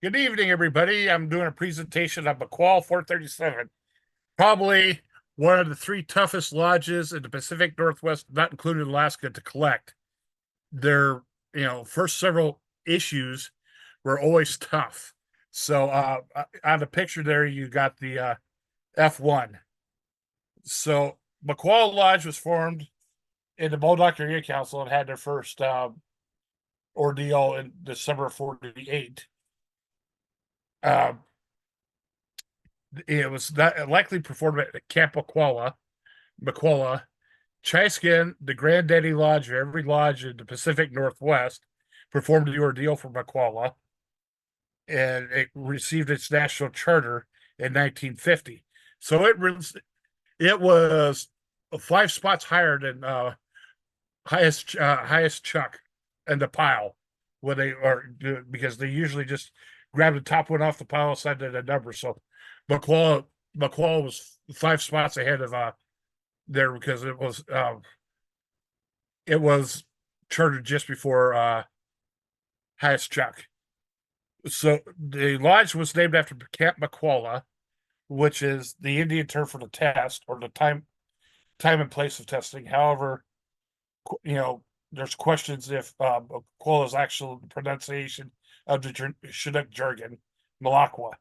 Good evening, everybody. I'm doing a presentation on Makualla 437, probably one of the three toughest lodges in the Pacific Northwest, not including Alaska, to collect. Their, first several issues were always tough. So, on the picture there, you got the F1. So, Makualla Lodge was formed in the Modoc Area Council and had their first ordeal in December of 48. Um, it was not likely performed at Camp Makualla, Chiskin, the granddaddy lodge of every lodge in the Pacific Northwest, performed the ordeal for Makualla, and it received its national charter in 1950. So it was 5 spots higher than highest chuck in the pile when they are, because they usually just grab the top one off the pile and send it a number. So Makualla Makualla was 5 spots ahead of there because it was chartered just before highest chuck. So the lodge was named after Camp Makualla, which is the Indian term for the test or the time and place of testing. However, there's questions if Makualla's actual pronunciation of the Chinook jargon, Malakwa,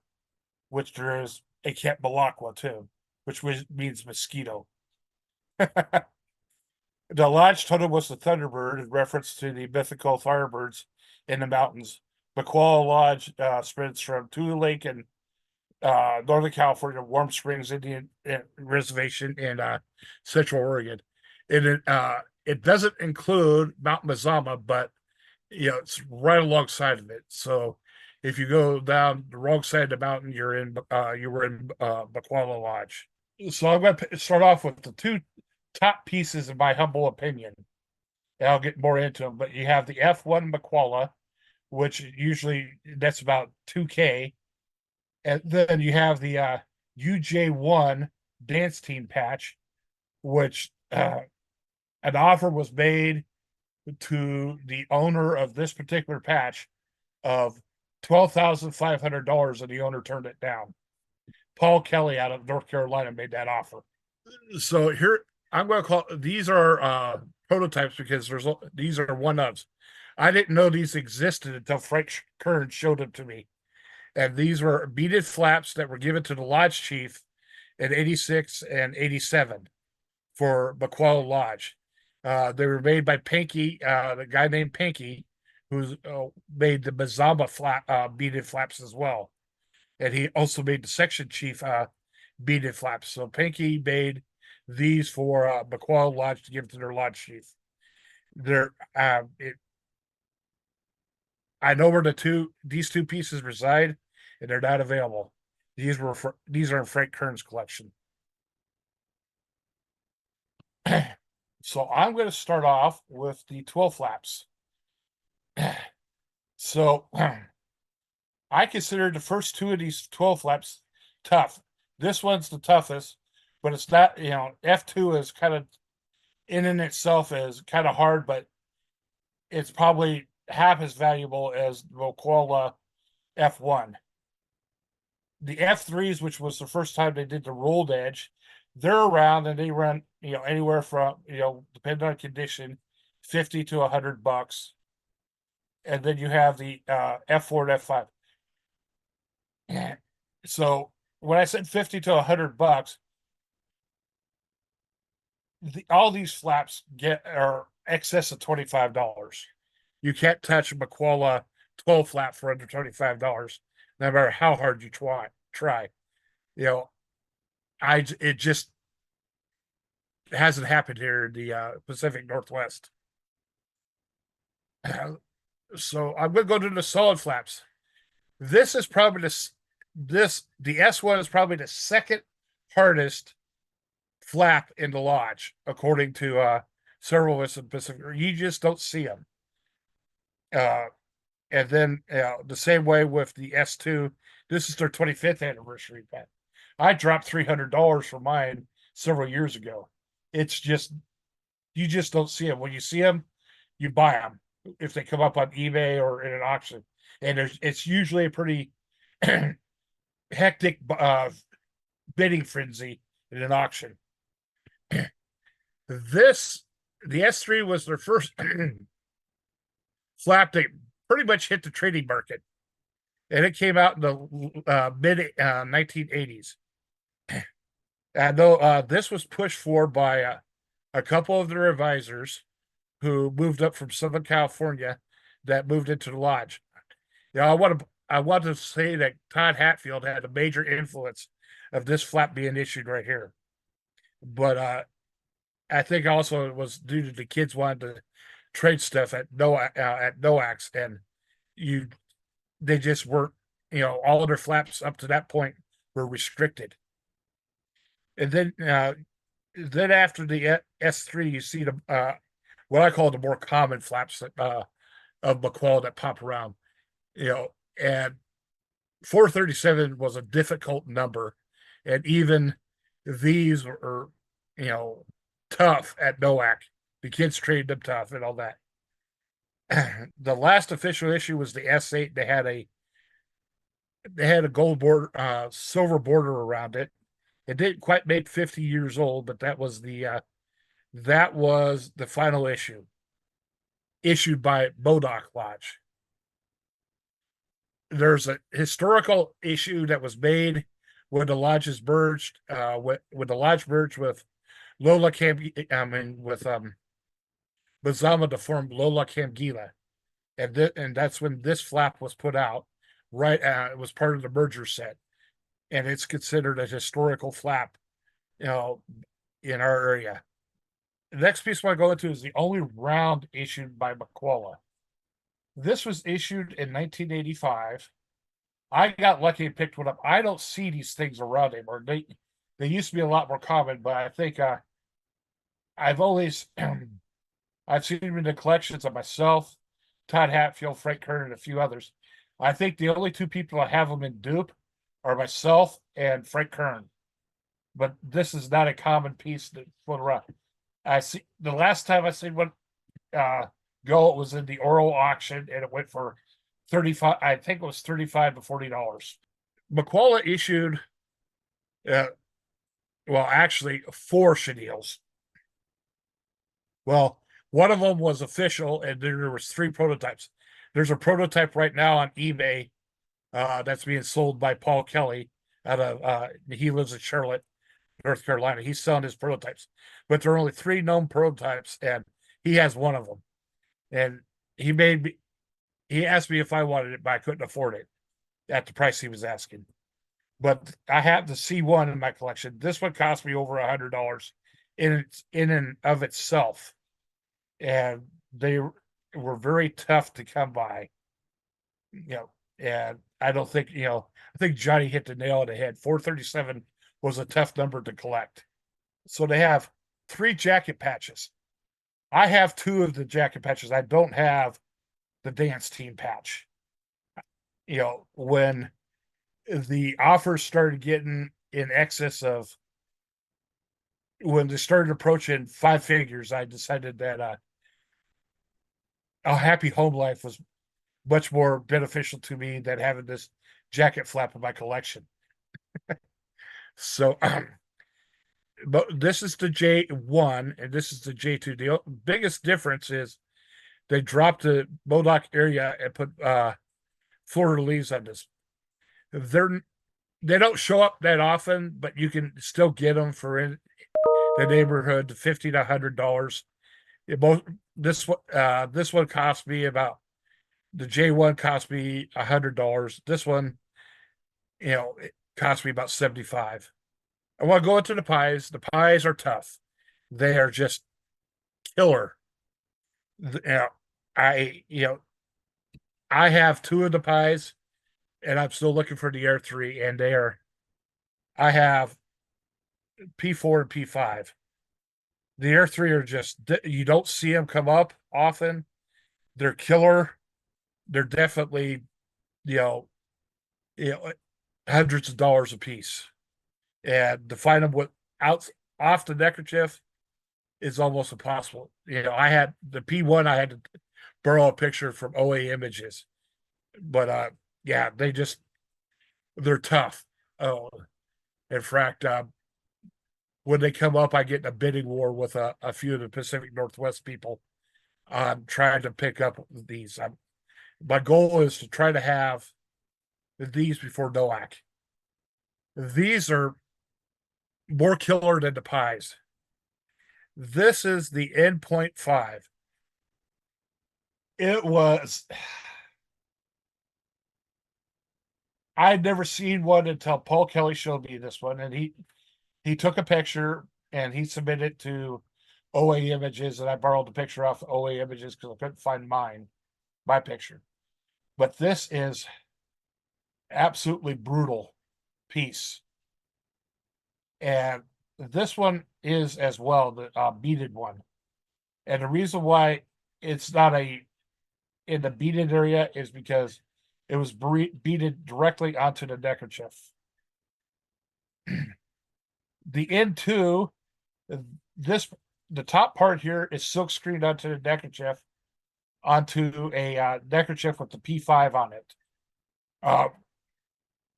which there is a Camp Malakwa too, which means mosquito. The lodge totem was the Thunderbird in reference to the mythical firebirds in the mountains. Makualla Lodge spreads from Tule Lake in Northern California, Warm Springs Indian Reservation in Central Oregon. It doesn't include Mount Mazama, but it's right alongside of it. So if you go down the wrong side of the mountain, you were in Makualla Lodge. So I'm going to start off with the two top pieces, in my humble opinion. And I'll get more into them. But you have the F1 Makualla, which usually that's about 2K. And then you have the UJ1 dance team patch, which an offer was made to the owner of this particular patch of $12,500, and the owner turned it down. Paul Kelly out of North Carolina made that offer. So here I'm going to call these are prototypes because these are one ofs. I didn't know these existed until Frank Kern showed them to me, and these were beaded flaps that were given to the lodge chief in '86 and '87 for Makualla Lodge. They were made by Pinky, the guy named Pinky, who's made the Mazama beaded flaps as well, and he also made the section chief beaded flaps. So Pinky made these for Makualla Lodge to give to their lodge chief. They're I know where these two pieces reside, and they're not available. These are in Frank Kern's collection. So I'm going to start off with the 12 flaps. So I consider the first two of these 12 flaps tough. This one's the toughest, but it's not, F2 is kind of in itself is kind of hard, but it's probably half as valuable as the Makualla F1. The F3s, which was the first time they did the rolled edge, they're around and they run, anywhere from, depending on condition, 50 to $100. And then you have the F4 and F5. So when I said 50 to $100, all these flaps are excess of $25. You can't touch a Makualla 12 flap for under $25, no matter how hard you try. You know, it just hasn't happened here in the Pacific Northwest. So I'm going to go to the solid flaps. This is probably the S1 is probably the second hardest flap in the lodge, according to several of us in Pacific. You just don't see them. And then the same way with the S2. This is their 25th anniversary. Pat. I dropped $300 for mine several years ago. It's just you just don't see them. When you see them, you buy them if they come up on eBay or in an auction. and it's usually a pretty hectic bidding frenzy in an auction. This the S3 was their first flap that pretty much hit the trading market, and it came out in the mid 1980s. And though this was pushed for by a couple of their advisors who moved up from Southern California that moved into the lodge. Yeah, I want to say that Todd Hatfield had a major influence of this flap being issued right here. But I think also it was due to the kids wanting to trade stuff at NOAX, and you they just weren't, all of their flaps up to that point were restricted. And then after the S3, you see the what I call the more common flaps of Makualla that pop around, and 437 was a difficult number, and even these were, tough at NOAC. The kids traded them tough and all that. The last official issue was the S8. They had a gold border, silver border around it. It didn't quite make 50 years old, but that was the final issue issued by Modoc Lodge. There's a historical issue that was made when the lodges merged, when the lodge merged with Lola Cam, with Bazama to form Lola Camgila, and that's when this flap was put out. Right, it was part of the merger set, and it's considered a historical flap, in our area. The next piece I want to go into is the only round issued by Makualla. This was issued in 1985. I got lucky and picked one up. I don't see these things around anymore. They used to be a lot more common, but I think I've always I've seen them in the collections of myself, Todd Hatfield, Frank Kern, and a few others. I think the only two people that have them in dupe are myself and Frank Kern. But this is not a common piece that float around. I see the last time I seen one go, it was in the oral auction, and it went for 35. I think it was $35 to $40. Makualla issued, actually 4 chenilles. Well, one of them was official, and there was 3 prototypes. There's a prototype right now on eBay that's being sold by Paul Kelly out of he lives in Charlotte, North Carolina. He's selling his prototypes, but there are only 3 known prototypes, and he has one of them. And he asked me if I wanted it, but I couldn't afford it at the price he was asking. But I have the C1 in my collection. This one cost me over $100 in and of itself, and they were very tough to come by. And I don't think, I think Johnny hit the nail on the head. 437 was a tough number to collect. So they have 3 jacket patches. I have 2 of the jacket patches. I don't have the dance team patch. When the offers started getting in excess of, when they started approaching 5 figures, I decided that a happy home life was much more beneficial to me than having this jacket flap in my collection. So, but this is the J1 and this is the J2. The biggest difference is they dropped the Modoc area and put Florida leaves on this. They don't show up that often, but you can still get them for in the neighborhood $50 to $100. This one cost me about, the J1 cost me $100. This one, it cost me about $75. I want to go into the pies. The pies are tough. They are just killer. I have 2 of the pies, and I'm still looking for the Air 3, and I have P4 and P5. The Air 3 are just, you don't see them come up often. They're killer. They're definitely, hundreds of dollars a piece. And to find them off the neckerchief is almost impossible. I had the P1, I had to borrow a picture from OA Images. but yeah, they're tough. Oh, in fact, when they come up, I get in a bidding war with a few of the Pacific Northwest people on trying to pick up these. My goal is to try to have these before NOAC. These are more killer than the pies. This is the N.5. It was, I'd never seen one until Paul Kelly showed me this one, and he took a picture and he submitted it to OA Images, and I borrowed the picture off OA Images because I couldn't find my picture. But this is absolutely brutal piece, and this one is as well the beaded one. And the reason why it's not in the beaded area is because it was beaded directly onto the neckerchief. The N2, this the top part here is silk screened onto the neckerchief, onto a neckerchief with the P5 on it.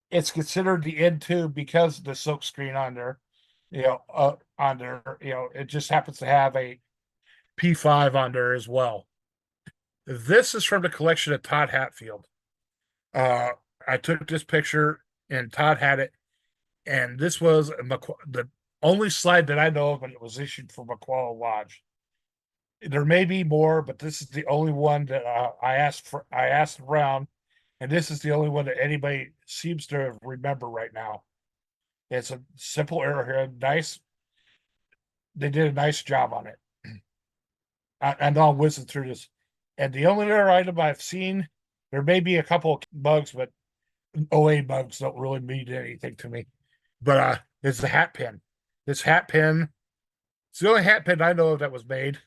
It's considered the N2 because the silk screen on there, on there, it just happens to have a P5 on there as well. This is from the collection of Todd Hatfield. I took this picture and Todd had it, and this was the only slide that I know of when it was issued for Makualla Lodge. There may be more, but this is the only one that I asked around, and this is the only one that anybody seems to remember right now. It's a simple arrowhead, nice. They did a nice job on it. I know I'm whizzing through this, and the only other item I've seen, there may be a couple of bugs, but OA bugs don't really mean anything to me. But it's the hat pin. This hat pin, it's the only hat pin I know of that was made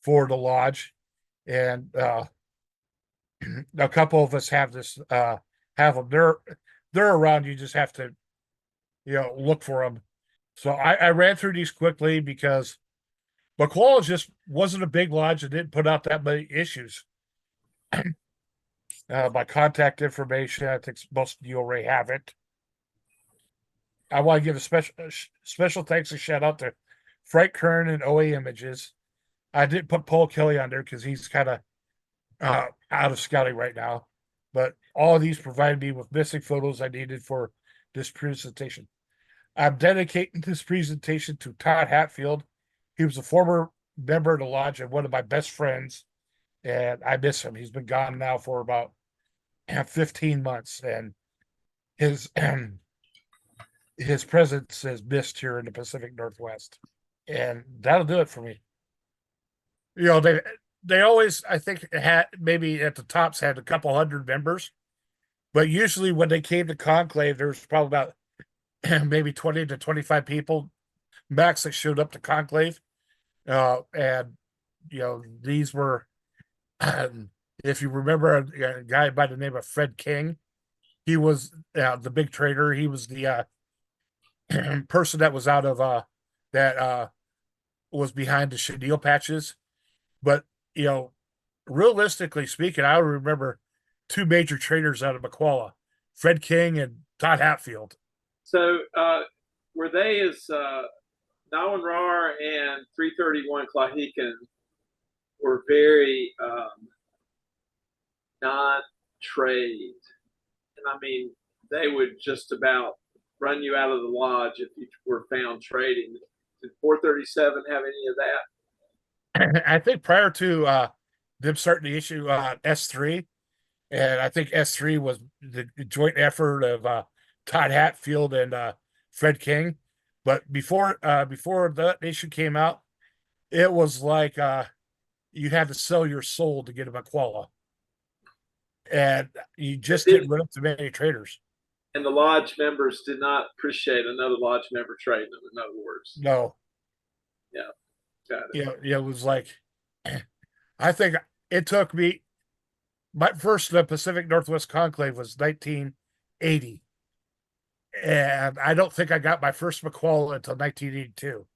for the lodge, and a couple of us have this. Have them. They're around. You just have to, look for them. So I ran through these quickly because Makualla just wasn't a big lodge and didn't put out that many issues. My contact information, I think most of you already have it. I want to give a special thanks and shout out to Frank Kern and OA Images. I didn't put Paul Kelly on there because he's kind of out of scouting right now. But all of these provided me with missing photos I needed for this presentation. I'm dedicating this presentation to Todd Hatfield. He was a former member of the lodge and one of my best friends, and I miss him. He's been gone now for about 15 months, and his his presence is missed here in the Pacific Northwest. And that'll do it for me. They always, I think, had maybe at the tops had a couple hundred members, but usually when they came to conclave, there was probably about maybe 20 to 25 people max that showed up to conclave. And these were if you remember a guy by the name of Fred King, he was the big trader. He was the person that was out of that was behind the chenille patches. But realistically speaking, I remember two major traders out of Makualla, Fred King and Todd Hatfield. So were they as Nawanrar and 331 Clahican were very non-trade, and I mean they would just about run you out of the lodge if you were found trading. Did 437 have any of that? I think prior to them starting to issue S3, and I think S3 was the joint effort of Todd Hatfield and Fred King. But before the issue came out, it was like you had to sell your soul to get a Makualla, and you just didn't run up to many traders. And the lodge members did not appreciate another lodge member trading them. In other words, no. Yeah, got it. Yeah, it was like I think it took me my first Pacific Northwest conclave was 1980. And I don't think I got my first Makualla until 1982.